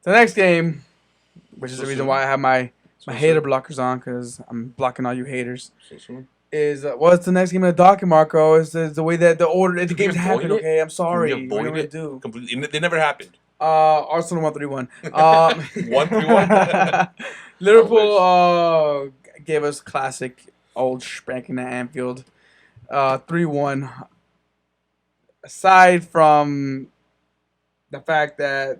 The next game, which is the reason why I have my hater blockers on, because I'm blocking all you haters. So soon. Is what's the next game in the docket, Marco? Is the way that the order the games happen? Okay, I'm sorry. Can we avoid it do? Completely. They never happened. Arsenal 1-3-1. 1-3-1. Liverpool gave us classic old spanking at Anfield. 3-1. Aside from the fact that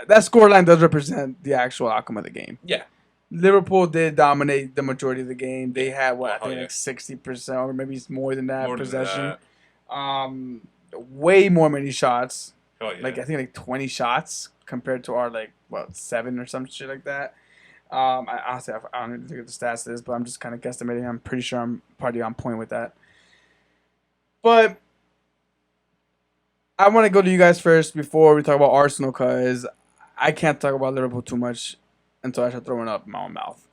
that scoreline does represent the actual outcome of the game. Yeah. Liverpool did dominate the majority of the game. They had like 60% or maybe more than that possession. Way more many shots. Oh, yeah. Like I think like 20 shots compared to our 7 or some shit like that. I don't need to look at the stats of this, but I'm just kind of guesstimating. I'm pretty sure I'm probably on point with that. But I want to go to you guys first before we talk about Arsenal, because I can't talk about Liverpool too much until I start throwing up my own mouth.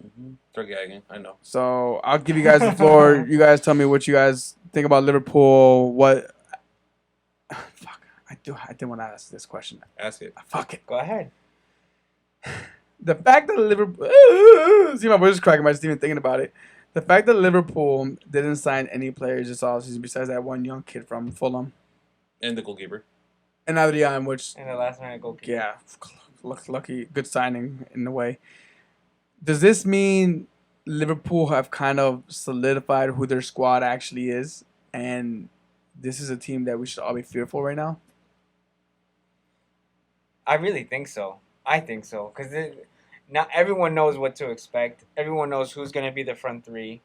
Start gagging, I know. So I'll give you guys the floor. You guys tell me what you guys think about Liverpool. What? Fuck. I didn't want to ask this question. Ask it. Fuck it. Go ahead. The fact that Liverpool... See, my voice is cracking. I'm just even thinking about it. The fact that Liverpool didn't sign any players this offseason besides that one young kid from Fulham. And the goalkeeper. And Adrian, which... And the last minute goalkeeper. Yeah. Lucky. Good signing in a way. Does this mean Liverpool have kind of solidified who their squad actually is? And this is a team that we should all be fearful right now? I really think so. I think so. Because now everyone knows what to expect. Everyone knows who's going to be the front three.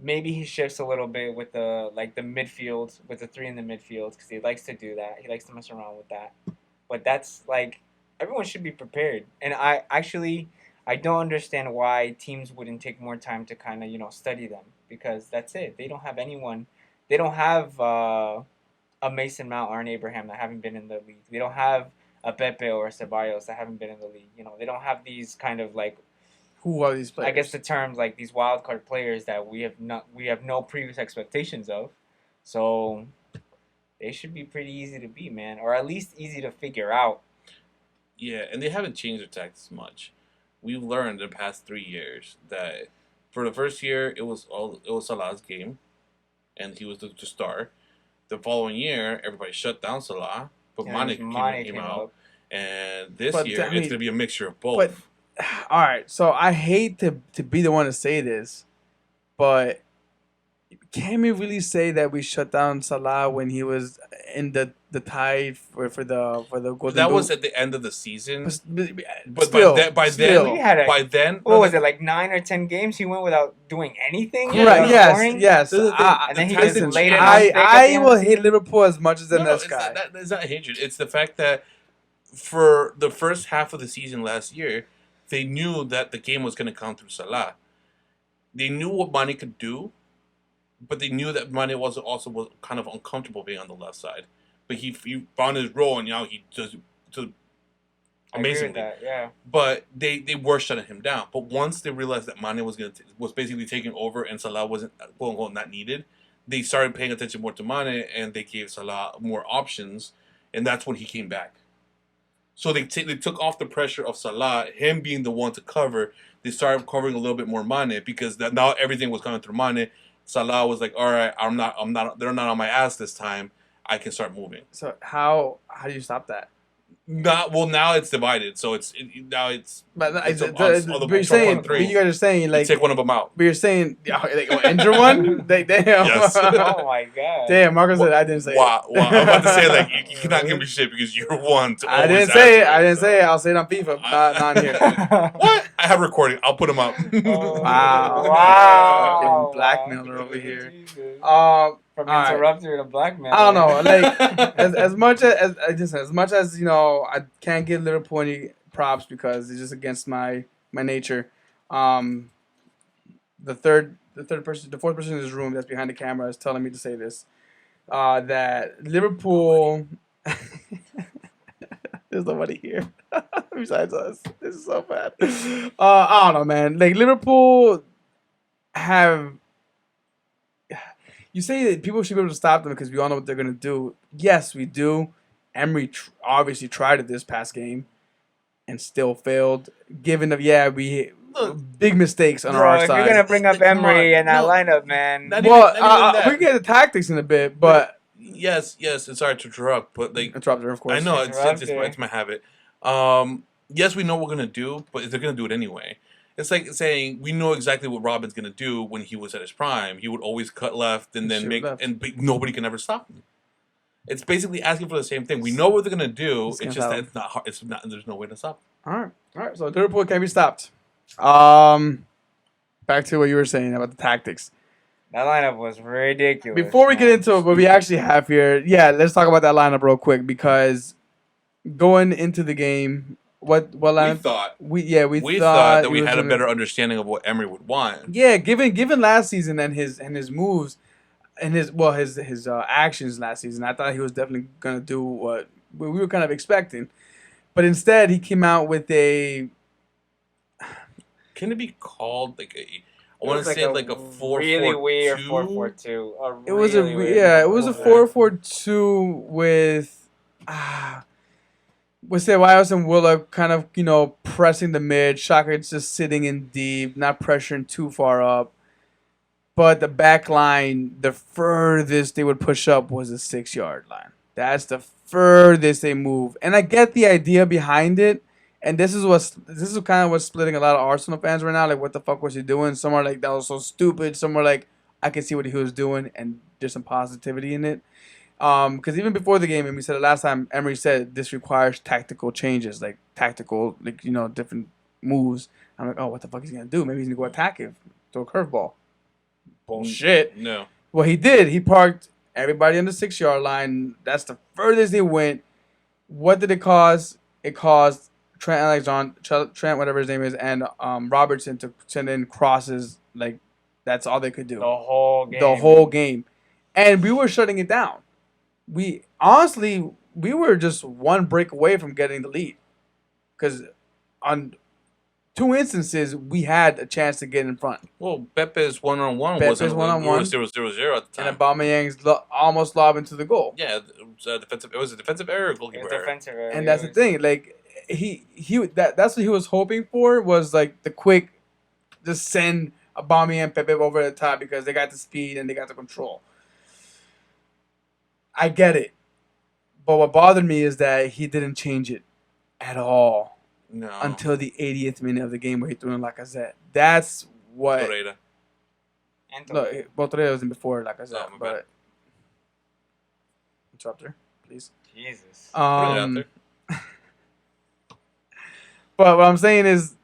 Maybe he shifts a little bit with the midfield, with the three in the midfield, because he likes to do that. He likes to mess around with that. But that's everyone should be prepared. And I don't understand why teams wouldn't take more time to kind of, study them, because that's it. They don't have anyone. They don't have a Mason Mount or an Abraham that haven't been in the league. They don't have a Pepe or a Ceballos that haven't been in the league. They don't have these kind of who are these players? I guess the terms these wild card players that we have no previous expectations of. So they should be pretty easy to beat, man, or at least easy to figure out. Yeah, and they haven't changed their tactics much. We've learned in the past 3 years that for the first year it was Salah's game, and he was the star. The following year, everybody shut down Salah, but Mane came out. And this year, it's going to be a mixture of both. But, all right, so I hate to be the one to say this, but can we really say that we shut down Salah when he was in the tie for the Golden That Boot? was at the end of the season. But still, by then, was it 9 or 10 games he went without doing anything? Correct. Yes. And then he just laid it on. I will hate Liverpool as much as the next guy. It's not hatred. It's the fact that for the first half of the season last year, they knew that the game was going to come through Salah. They knew what Mane could do, but they knew that Mane was kind of uncomfortable being on the left side. But he found his role, and now he does amazingly. That, yeah. But they were shutting him down. But once they realized that Mane was basically taking over and Salah wasn't quote unquote not needed, they started paying attention more to Mane, and they gave Salah more options, and that's when he came back. So they took off the pressure of Salah, him being the one to cover. They started covering a little bit more Mane, because now everything was coming through Mane. Salah was like, all right, I'm not. They're not on my ass this time. I can start moving. So how do you stop that? Now it's divided. So now it's. But you're saying, you guys are saying take one of them out. But you're saying injure one. Damn. Yes. Oh my god. Damn, Marcus said I didn't say. Wow. I'm about to say you cannot give me shit because you're one. I didn't say it. I'll say it on FIFA, not here. What? I have recording. I'll put them out. Wow. Blackmailer over here. From interrupter to blackmail. I don't know. As much as I can't give Liverpool any props because it's just against my nature. The fourth person in this room that's behind the camera is telling me to say this. That Liverpool. There's nobody here besides us. This is so bad. I don't know, man. Liverpool have. You say that people should be able to stop them because we all know what they're going to do. Yes, we do. Emery obviously tried it this past game. and still failed. Given that, we Look, big mistakes on Bro, our if side. you're gonna bring up Come on, Emery and that no. lineup, man. Not Well, even that. we can get the tactics in a bit, but Yes, it's sorry to interrupt, but like interrupter, of course. I know Interrupt it's, it. it's my habit. Yes, we know what we're gonna do, but they're gonna do it anyway. It's like saying we know exactly what Robin's gonna do when he was at his prime. He would always cut left and then Shoot make left. but nobody can ever stop him. It's basically asking for the same thing. We know what they're gonna do. It's It's gonna just that stop it's not hard. It's not. There's no way to stop. All right. So Liverpool can be stopped. Back to what you were saying about the tactics. That lineup was ridiculous. Before we get man. into what we actually have here, let's talk about that lineup real quick because going into the game, what We lineup? thought We thought that he we was had a gonna- better understanding of what Emery would want. Yeah, given last season and his moves and his actions last season, I thought he was definitely gonna do what we were kind of expecting, but instead he came out with a Can it be called like a? I It want was to say like a 4-4-2. really weird 4-4-2. It was a really it was a 4-4-2 with Ceballos and Willock kind of pressing the mid. Shaka just sitting in deep, not pressuring too far up. But the back line, the furthest they would push up was the 6-yard line. That's the furthest they move, and I get the idea behind it. And this is kind of what's splitting a lot of Arsenal fans right now. Like, what the fuck was he doing? Some are like, that was so stupid. Some are like, I can see what he was doing, and there's some positivity in it. Because even before the game, and we said it last time, Emery said this requires tactical changes, like different moves. I'm like, oh, what the fuck is he gonna do? Maybe he's gonna go attack it, throw a curveball. Bullshit. No. Well, he did. He parked everybody on the 6-yard line. That's the furthest they went. What did it cause? It caused Trent whatever his name is, and Robertson to send in crosses. Like, that's all they could do. The whole game. And we were shutting it down. We were just one break away from getting the lead, because on 2 instances we had a chance to get in front. Well, Pepe's one-on-one Pepe's wasn't one-on-one. It was 0-0 at the time. And Aubameyang's almost lob into the goal. Yeah, it was a defensive error, goalkeeper error. Defensive error. And that's the thing. Like, that's what he was hoping for, was like the quick, just send Aubameyang and Pepe over the top because they got the speed and they got the control. I get it, but what bothered me is that he didn't change it at all No. until the 80th minute of the game where he threw in Lacazette. That's what. Torreira. No, Torreira was in before Lacazette, Oh, my bad. but interrupter, please. Jesus. Put it out there. But what I'm saying is,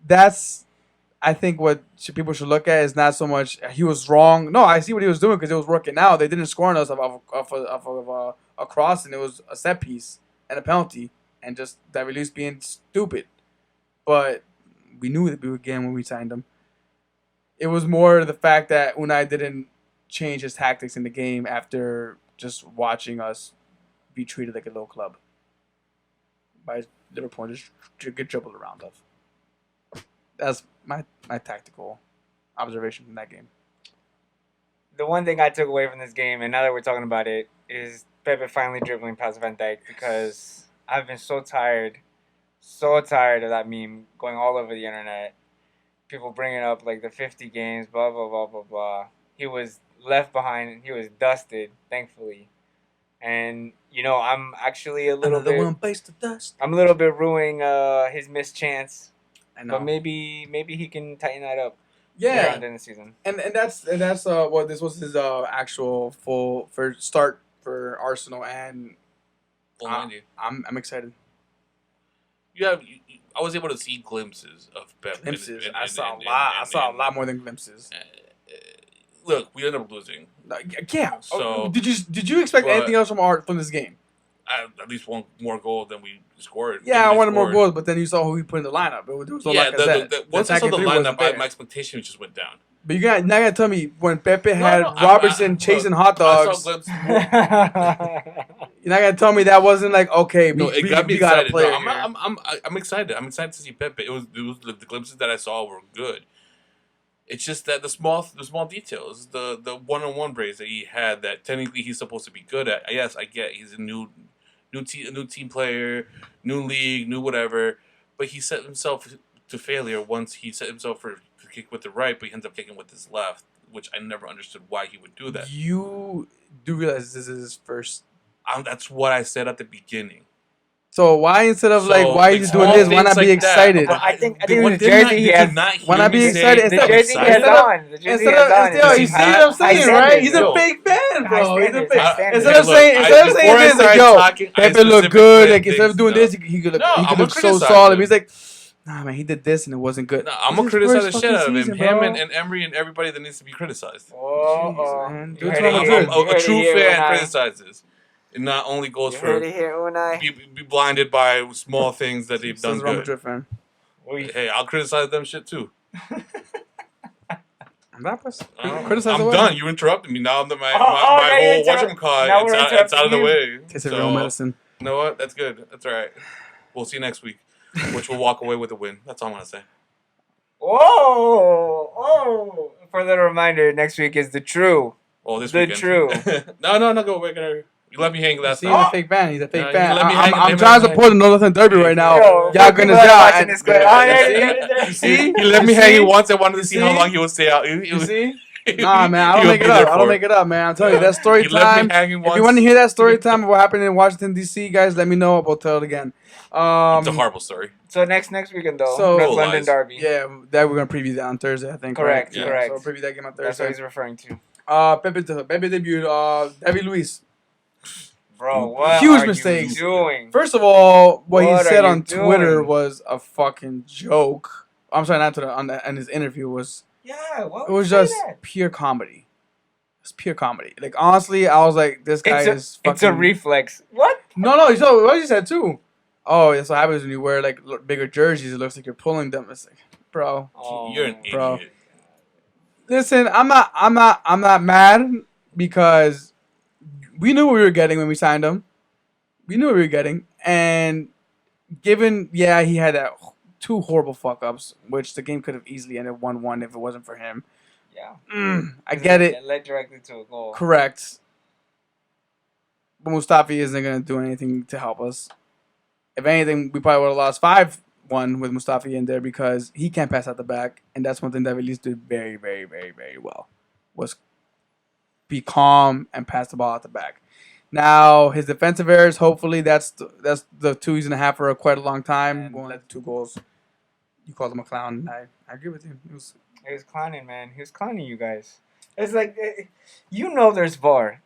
that's, I think what people should look at is not so much he was wrong. No, I see what he was doing because it was working out. They didn't score on us off of a cross, and it was a set piece and a penalty, and just David Luiz being stupid. But we knew that we would get him when we signed him. It was more the fact that Unai didn't change his tactics in the game after just watching us be treated like a low club by Liverpool, just get dribbled around us. That's my tactical observation from that game. The one thing I took away from this game, and now that we're talking about it, is Pepe finally dribbling past Van Dijk, because I've been so tired of that meme going all over the internet. People bringing up like the 50 games, blah, blah, blah, blah, blah. He was left behind. He was dusted, thankfully. And, I'm actually a little bit... one bites the dust. I'm a little bit ruining his missed chance. I know. But maybe he can tighten that up. Yeah. Around in the season. And that's what this was his actual full first start for Arsenal, and Well, mind you. I'm excited. I was able to see glimpses of Pep. Glimpses. I saw a lot more than glimpses. Look, we ended up losing. Yeah. So, did you expect anything else from this game? At least one more goal than we scored. Yeah, I wanted more goals, but then you saw who we put in the lineup. There was no Lacazette. Once I saw the Attacking three wasn't lineup, there. my expectations just went down. But you're not gonna tell me when Pepe had No, Robertson chasing hot I dogs. saw glimpses. You're not gonna tell me that wasn't like, okay, No, it we got me got a excited. player No, here. I'm excited. I'm excited to see Pepe. It was the glimpses that I saw were good. It's just that the small details, the one-on-one breaks that he had that technically he's supposed to be good at. Yes, I get he's a new team player, new league, new whatever. but he set himself to failure once he set himself for to kick with the right, but he ends up kicking with his left, which I never understood why he would do that. You do realize this is his first. That's what I said at the beginning. So why instead of So, like why are you small just doing this? Why things not be like that. excited? But I think What the did jersey not- he did has. you not hear Why not me be say excited? The Instead- jersey he has instead of- on. The jersey he Instead has of, on. instead, you see what I'm High saying, right? He's a standards. big fan, High bro. He's a standards, big. high standards. Instead of Look, saying, instead of before saying I this, like, started yo, talking, I Pepe look specifically good. had Like instead of things doing down. this, he could look. No, He I'm could gonna look so criticize solid. him. He's like, nah, man, he did this and it wasn't good. No, I'm It's gonna his criticize first the shit fucking out of him. season, Him bro. and Emery and everybody that needs to be criticized. Whoa, man. you Do it heard to it him here. good. You A heard it true here, fan Unai. criticizes. It not only goes You for heard it here, Unai. be blinded by small things that they've done Says Real good. Madrid fan. Uy. Hey, I'll criticize them shit too. Criticize I'm away. done. You interrupted me. Now my now you whole interrupt- whatchamacallit, now we're it's out of the interrupting way. Tastes of real medicine. You know what? That's good. That's all right. We'll see you next week, which will walk away with a win. That's all I'm gonna say. Whoa! Further reminder: next week is the true. Oh, this The weekend. true. No, go. We're gonna. You let me hang last He's time. a fake fan. He's a fake Yeah, fan. you let me hang- I'm let me trying to hang. support the Northern Derby right now. Yo, Y'all people gonna that are die. watching this clip. Oh, You see? He let You me hang see? it once. I wanted to see You how see? long he would stay out. You see? Nah, man, I don't make it up. I don't make it up, man. I'm telling you, that story He left time. me hanging If once. you want to hear that story time of what happened in Washington D.C., guys, let me know. We'll tell it again. It's a horrible story. So next weekend though, So- North Full London lies. Derby. Yeah, that we're gonna preview that on Thursday, I think. Correct, right? correct. So we'll preview that game on That's what Thursday. he's referring to. Pepe debuted. David Luiz. Bro, what Huge are mistakes. you doing? First of all, what he What are said you on Twitter doing? was a fucking joke. I'm sorry, not Twitter. On his interview was Yeah, what it was just pure comedy. It's pure comedy. Like honestly, I was like, this guy is fucking. It's a reflex. What? No. So what he said too. Oh, that's what happens when you wear like bigger jerseys. It looks like you're pulling them. It's like, bro. Oh, You're an bro. idiot. Listen, I'm not mad because we knew what we were getting when we signed him. We knew what we were getting, and given he had that two horrible fuck ups, which the game could have easily ended 1-1 if it wasn't for him. Yeah. I get it. It led directly to a goal. Correct. But Mustafi isn't going to do anything to help us. If anything, we probably would have lost 5-1 with Mustafi in there because he can't pass out the back. And that's one thing that Luiz did very, very, very, very well, was be calm and pass the ball out the back. Now, his defensive errors, hopefully that's the 2 he's going to have for quite a long time. And Going at 2 goals. You called him a clown. I agree with you. He was clowning, man. He was clowning you guys. It's like, there's VAR.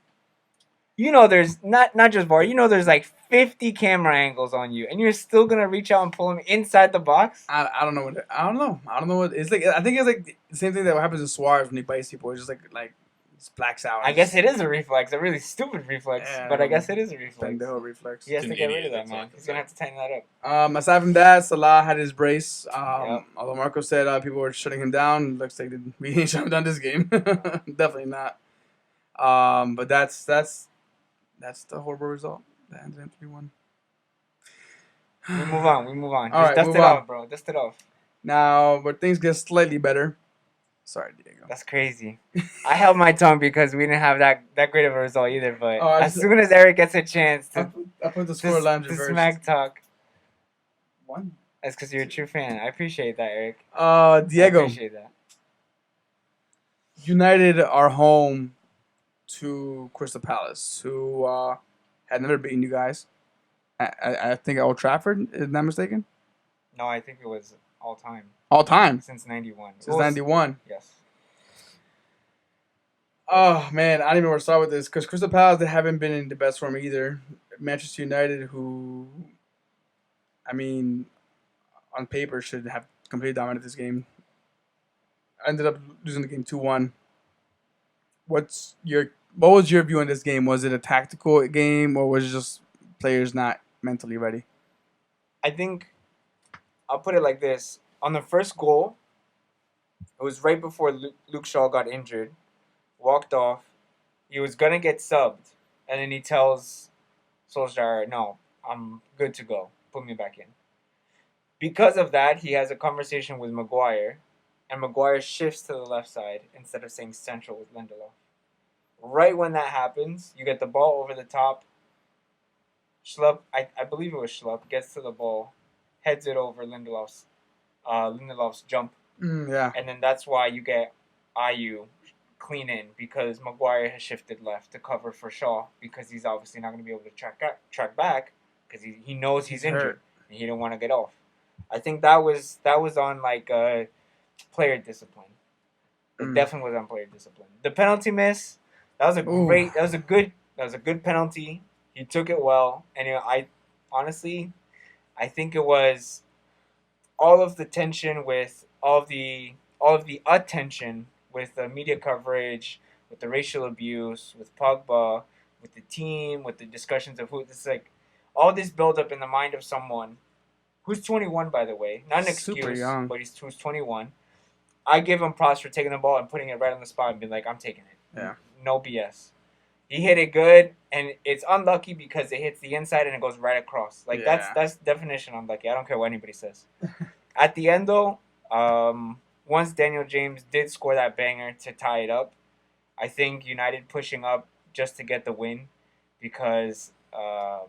There's not just VAR. There's like 50 camera angles on you, and you're still gonna reach out and pull him inside the box. I don't know what I don't know what it's like. I think it's like the same thing that happens to Suarez when he bites people. It's just like just blacks out. I guess it is a reflex, a really stupid reflex, Yeah, but I guess it is a reflex. the whole reflex. He has He's to an get rid idiot, of that, that's all I man. can He's gonna say. have to tighten that up. Aside from that, Salah had his brace. Yep. Although Marco said people were shutting him down, looks like we didn't shut him down this game. Definitely not. But that's the horrible result. That ends in 3-1. We move on. All Just right, dust move it on. off, bro. Dust it off. Now, where things get slightly better. Sorry, Diego. That's crazy. I held my tongue because we didn't have that great of a result either. But Oh, I as just- soon as Erik gets a chance I to put the score line to reversed. smack talk, 1. that's because you're a true fan. I appreciate that, Erik. I Diego. appreciate that. United are home to Crystal Palace, who had never beaten you guys. I think at Old Trafford, is not mistaken. No, I think it was all time All time since '91. since '91. Yes. Oh man, I don't even know where to start with this because Crystal Palace, they haven't been in the best form either. Manchester United, who, I mean, on paper should have completely dominated this game, ended up losing the game 2-1. What was your view on this game? Was it a tactical game or was it just players not mentally ready? I think I'll put it like this. On the first goal, it was right before Luke Shaw got injured, walked off. He was going to get subbed, and then he tells Solskjaer, no, I'm good to go. Put me back in. Because of that, he has a conversation with Maguire, and Maguire shifts to the left side instead of saying central with Lindelof. Right when that happens, you get the ball over the top. Schlupp, I believe it was Schlupp, gets to the ball, heads it over Lindelof's jump, Yeah. and then that's why you get Ayew clean in because Maguire has shifted left to cover for Shaw because he's obviously not going to be able to track back because he knows he's injured hurt. and he didn't want to get off. I think that was on like player discipline. It definitely was on player discipline. The penalty miss, that was a good penalty. He took it well, and I honestly, I think it was all of the tension with all of the attention with the media coverage, with the racial abuse, with Pogba, with the team, with the discussions of who this like, all this build up in the mind of someone who's 21, by the way, not an excuse, Super young. but who's 21. I give him props for taking the ball and putting it right on the spot and being like, I'm taking it. Yeah. No BS. He hit it good, and it's unlucky because it hits the inside and it goes right across. Like that's definition unlucky. I don't care what anybody says. At the end though, once Daniel James did score that banger to tie it up, I think United pushing up just to get the win because I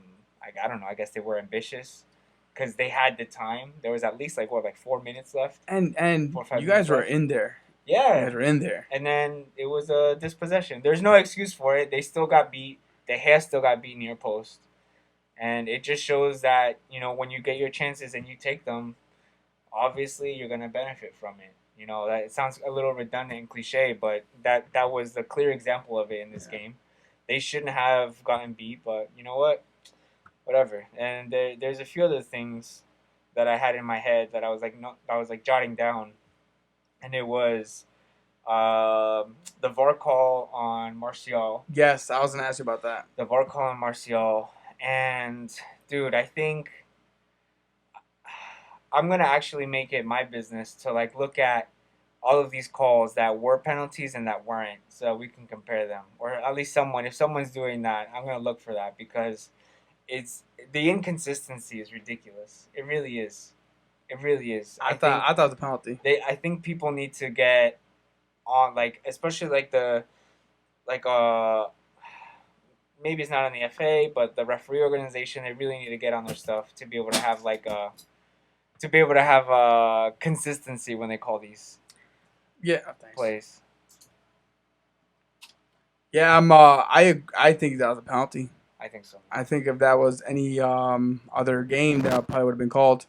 don't know. I guess they were ambitious. Because they had the time. There was at least like 4 minutes left. And 4 or 5 you guys minutes were left. in there. Yeah. You guys were in there. And then it was a dispossession. There's no excuse for it. They still got beat. The hair still got beat near post. And it just shows that, when you get your chances and you take them, obviously you're going to benefit from it. That it sounds a little redundant and cliche, but that was the clear example of it in this game. They shouldn't have gotten beat, but you know what? Whatever. And there's a few other things that I had in my head that I was like jotting down, and it was the VAR call on Martial. Yes, I was gonna ask you about that. The VAR call on Martial, and dude, I think I'm gonna actually make it my business to like look at all of these calls that were penalties and that weren't, so we can compare them, or at least if someone's doing that, I'm gonna look for that because it's the inconsistency is ridiculous. It really is. It really is. I thought it was a penalty. I think people need to get on, like, especially like maybe it's not on the FA, but the referee organization. They really need to get on their stuff to be able to have consistency when they call these plays. Yeah, I think that was a penalty. I think so. I think if that was any other game, that probably would have been called.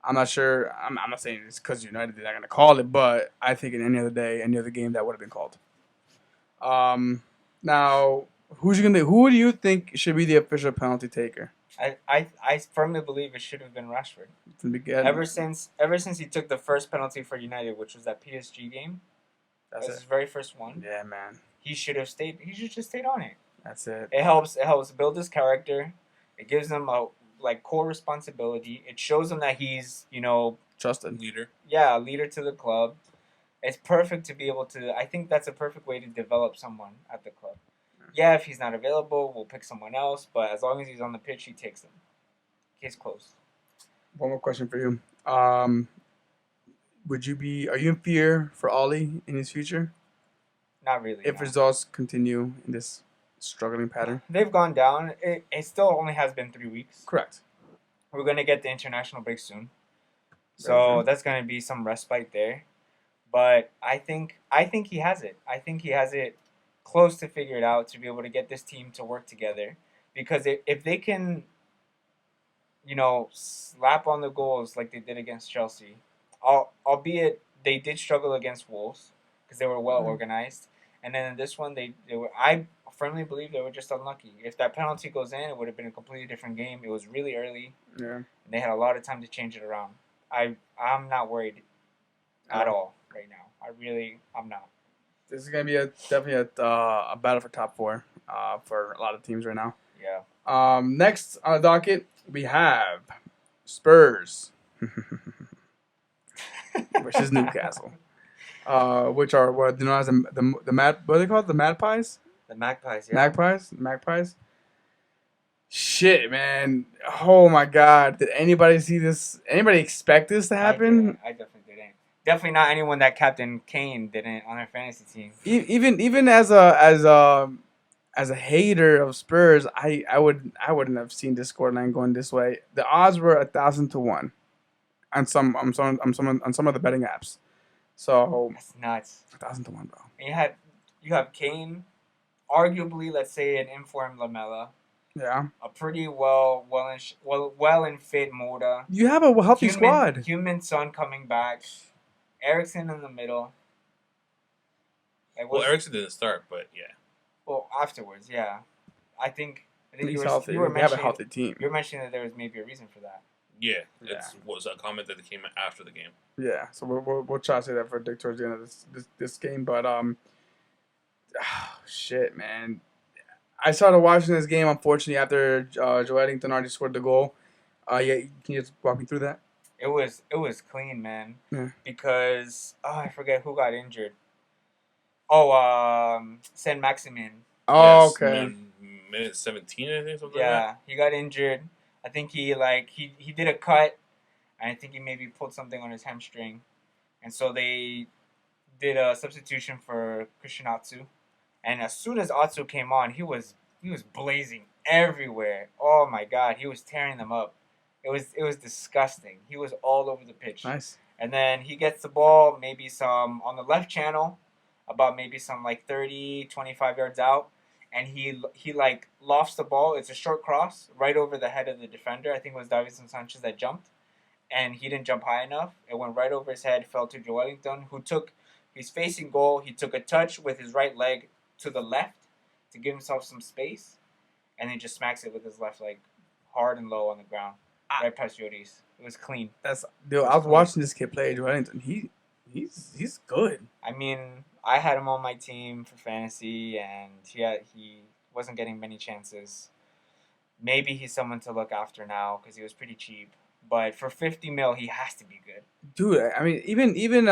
I'm not sure. I'm not saying it's because United they're not going to call it, but I think in any other day, any other game, that would have been called. Now, who do you think should be the official penalty taker? I firmly believe it should have been Rashford. From the beginning. Ever since he took the first penalty for United, which was that PSG game, that was his very first one. Yeah, man. He should have stayed. He should just stayed on it. That's it. It helps build his character. It gives him a core responsibility. It shows him that he's trusted leader. Yeah, a leader to the club. It's perfect to be able to. I think that's a perfect way to develop someone at the club. Yeah, if he's not available, we'll pick someone else. But as long as he's on the pitch, he takes them. Case closed. One more question for you. Are you in fear for Ollie in his future? Not really. If results continue in this struggling pattern? They've gone down. It still only has been 3 weeks. Correct. We're going to get the international break soon. So that's going to be some respite there. But I think he has it. I think he has it close to figure it out to be able to get this team to work together. Because if they can, slap on the goals like they did against Chelsea, albeit they did struggle against Wolves because they were well organized. And then in this one, they were. I firmly believe they were just unlucky. If that penalty goes in, it would have been a completely different game. It was really early. Yeah. And they had a lot of time to change it around. I'm not worried at all right now. I'm not. This is gonna be definitely a battle for top 4 for a lot of teams right now. Yeah. Next on the docket we have Spurs versus Newcastle. Which are what known as what are they called? The Magpies? The Magpies, yeah. Magpies. Shit, man. Oh my God. Did anybody see this? Anybody expect this to happen? I definitely didn't. Definitely not anyone that Captain Kane didn't on their fantasy team. Even as a hater of Spurs, I wouldn't have seen this scoreline going this way. The odds were 1,000 to 1. on some of the betting apps. So That's nuts. 1,000 to 1, bro. And you have Kane, arguably, let's say, an informed Lamella, Yeah, a pretty well and fit Moda, you have a healthy squad. human Son coming back, Ericsson in the middle. Like, Well, Erickson didn't start, but yeah. well, afterwards, yeah. I think He's healthy. you were They have a mentioning healthy team. you were mentioning that there was maybe a reason for that. Yeah, Yeah. it was a comment that came after the game. Yeah, so we'll try to say that for Dick towards the end of this game, but shit, man. I started watching this game unfortunately after Joelinton already scored the goal. Yeah, can you just walk me through that? It was clean, man. Yeah. Because I forget who got injured. Oh, Saint Maximin. Oh, Yes, okay. Minute 17, I think, something like Yeah, he got injured. I think he did a cut, and I think he maybe pulled something on his hamstring, and so they did a substitution for Christian Atsu. And as soon as Atsu came on, he was blazing everywhere. Oh my God, he was tearing them up. It was disgusting. He was all over the pitch. Nice. And then he gets the ball, maybe some on the left channel, about maybe some like 30, 25 yards out. And he like lofts the ball. It's a short cross right over the head of the defender. I think it was Davinson Sanchez that jumped. And he didn't jump high enough. It went right over his head, fell to Joelinton, he's facing goal. He took a touch with his right leg to the left to give himself some space. And then just smacks it with his left leg hard and low on the ground. Right past Joris. It was clean. I was watching this kid play Joelinton. He's good. I mean, I had him on my team for fantasy, and he wasn't getting many chances. Maybe he's someone to look after now because he was pretty cheap. But for 50 mil, he has to be good. Dude, I mean, even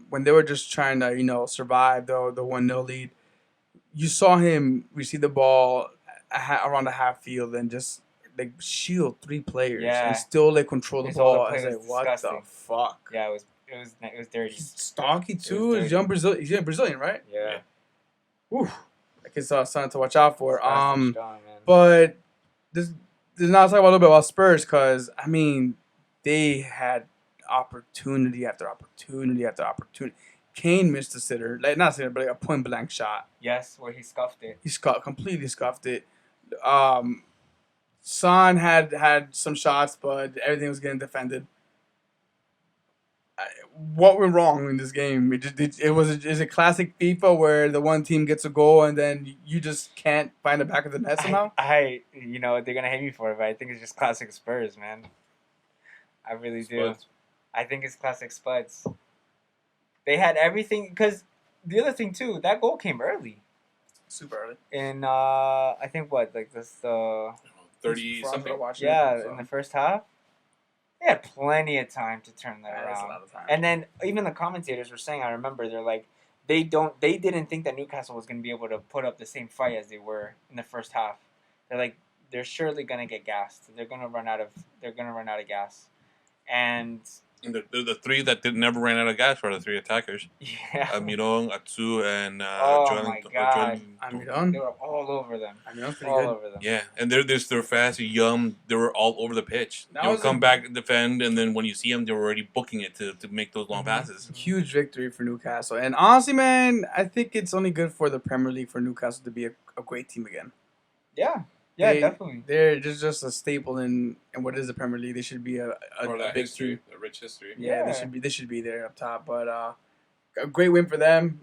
when they were just trying to survive the 1-0 lead, you saw him receive the ball around the half field and just like shield 3 players and still like control the ball. I was like, what disgusting. the fuck? Yeah, it was dirty. He's stocky too. dirty. He's young Brazilian, right? Yeah. Whew. Like it's something to watch out for. Strong, man. But this now talk a little bit about Spurs because I mean they had opportunity after opportunity after opportunity. Kane missed a sitter, like not a sitter, but like a point blank shot. Yes, where he scuffed it. He completely scuffed it. Son had some shots, but everything was getting defended. What went wrong in this game? Is it classic FIFA where the one team gets a goal and then you just can't find the back of the net somehow? They're gonna hate me for it, but I think it's just classic Spurs, man. I really do. Spuds. I think it's classic Spuds. They had everything because the other thing too, that goal came early. Super early. In I think what 30 something. in the first half. They had plenty of time to turn that That's a around. lot of time. And then even the commentators were saying, I remember they're like, they didn't think that Newcastle was going to be able to put up the same fight as they were in the first half. They're like, they're surely going to get gassed. They're going to run out of gas. And the 3 that never ran out of gas were the 3 attackers. yeah, Almiron, Atsu, and Oh my God. Almiron? they were all over them. Almiron's pretty All good. over them. Yeah, and they're fast, young. They were all over the pitch. That They would was come a- back and defend, and then when you see them, they were already booking it to make those long passes. Huge victory for Newcastle. And honestly, man, I think it's only good for the Premier League for Newcastle to be a great team again. Yeah, definitely. They're just a staple in what is the Premier League. They should be a big team. a rich history. Yeah, Yeah. they should be there up top. But a great win for them.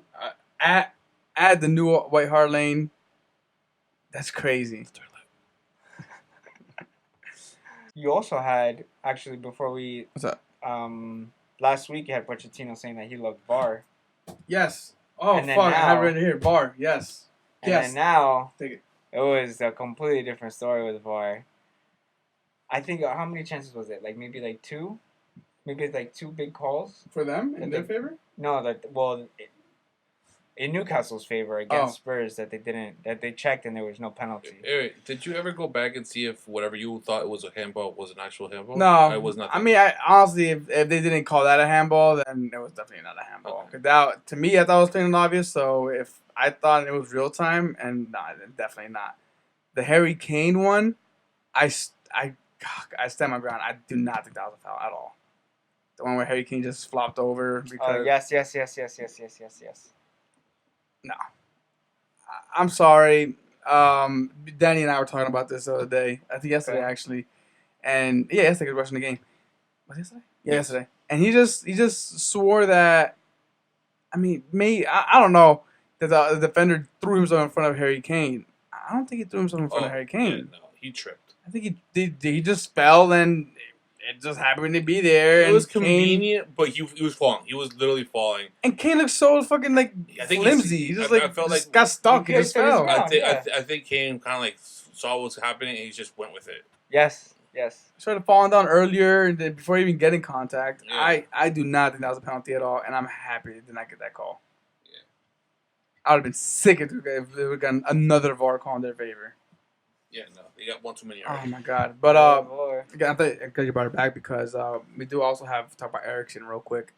At the new White Hart Lane. That's crazy. You also had, actually, before we... What's up? Last week you had Pochettino saying that he loved VAR. Yes. Oh And then fuck! I have it now- right here. Bar. Yes. And Yes. then now, Take it. it was a completely different story with VAR. I think, how many chances was it? Like, maybe like 2? Maybe like 2 big calls? For them in And their they- favor. No, in Newcastle's favor against Spurs, that they checked and there was no penalty. Erik, did you ever go back and see if whatever you thought it was a handball was an actual handball? No, it was not. I mean, honestly, if they didn't call that a handball, then it was definitely not a handball. Okay. 'Cause that, to me, I thought it was plain and obvious. So if I thought it was real time, and nah, definitely not. The Harry Kane one, I stand my ground. I do not think that was a foul at all. The one where Harry Kane just flopped over because. Yes. No. I'm sorry. Danny and I were talking about this the other day. I think yesterday actually, and yesterday he was watching the game. Was it yesterday? Yeah, yesterday. And he just swore that. I mean, I don't know that the defender threw himself in front of Harry Kane. I don't think he threw himself in front of Harry Kane. Yeah, no, he tripped. I think he just fell and it just happened to be there. It was convenient, but he was falling. He was literally falling. And Kane looked so fucking flimsy. He just I felt like got stuck. He just fell. I think Kane kind of saw what was happening and he just went with it. Yes. He started falling down earlier before even getting contact. Yeah. I do not think that was a penalty at all, and I'm happy they did not get that call. Yeah. I would have been sick if they would have gotten another VAR call in their favor. Yeah, no, they got one too many Oh already. my god! But again, I think you brought it back because we do also have to talk about Eriksen real quick.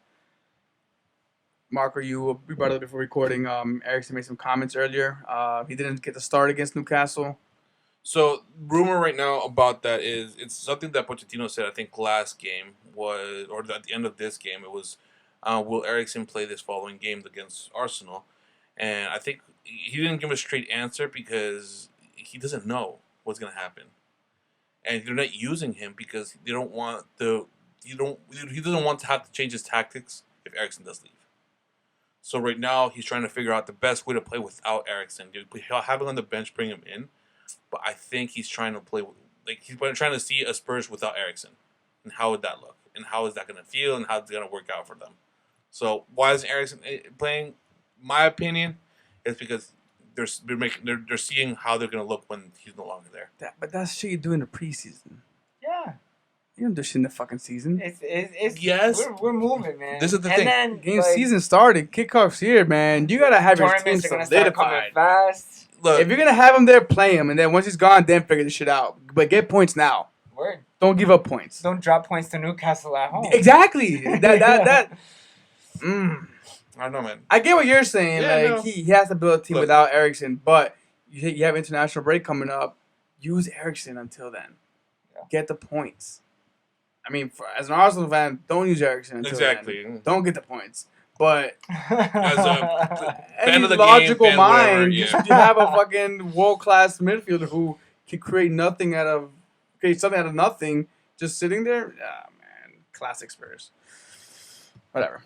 Mark, we brought it up before recording. Eriksen made some comments earlier. He didn't get the start against Newcastle. So, rumor right now about that is it's something that Pochettino said, I think, last game was, or at the end of this game, it was, will Eriksen play this following game against Arsenal? And I think he didn't give a straight answer because he doesn't know what's going to happen. And they're not using him because they don't want he doesn't want to have to change his tactics if Eriksen does leave. So right now, he's trying to figure out the best way to play without Eriksen. He'll have him on the bench, bring him in. But I think he's trying to play he's trying to see a Spurs without Eriksen, and how would that look, and how is that going to feel, and how it's going to work out for them. So why isn't Eriksen playing? My opinion is because they're seeing how they're going to look when he's no longer there. But that's shit you do in the preseason. Yeah. You don't do shit in the fucking season. It's yes. We're moving, man. This is the and thing. Then, Game season started. Kickoff's here, man. You gotta have your team tournaments are gonna start coming solidified. fast. Look, If you're gonna have him there, play him, and then once he's gone, then figure this shit out. But get points now. Word. Don't give up points. Don't drop points to Newcastle at home. Exactly. That. I don't know, man. I get what you're saying. Yeah, no. He has to build a team Look. without Eriksen, but you have international break coming up. Use Eriksen until then. Yeah. Get the points. I mean, as an Arsenal fan, don't use Eriksen until then. Don't get the points. But As a fan any of the logical game, fan, mind, whatever, you yeah. have a fucking world-class midfielder who can create something out of nothing, just sitting there. Ah, man, classic Spurs. Whatever.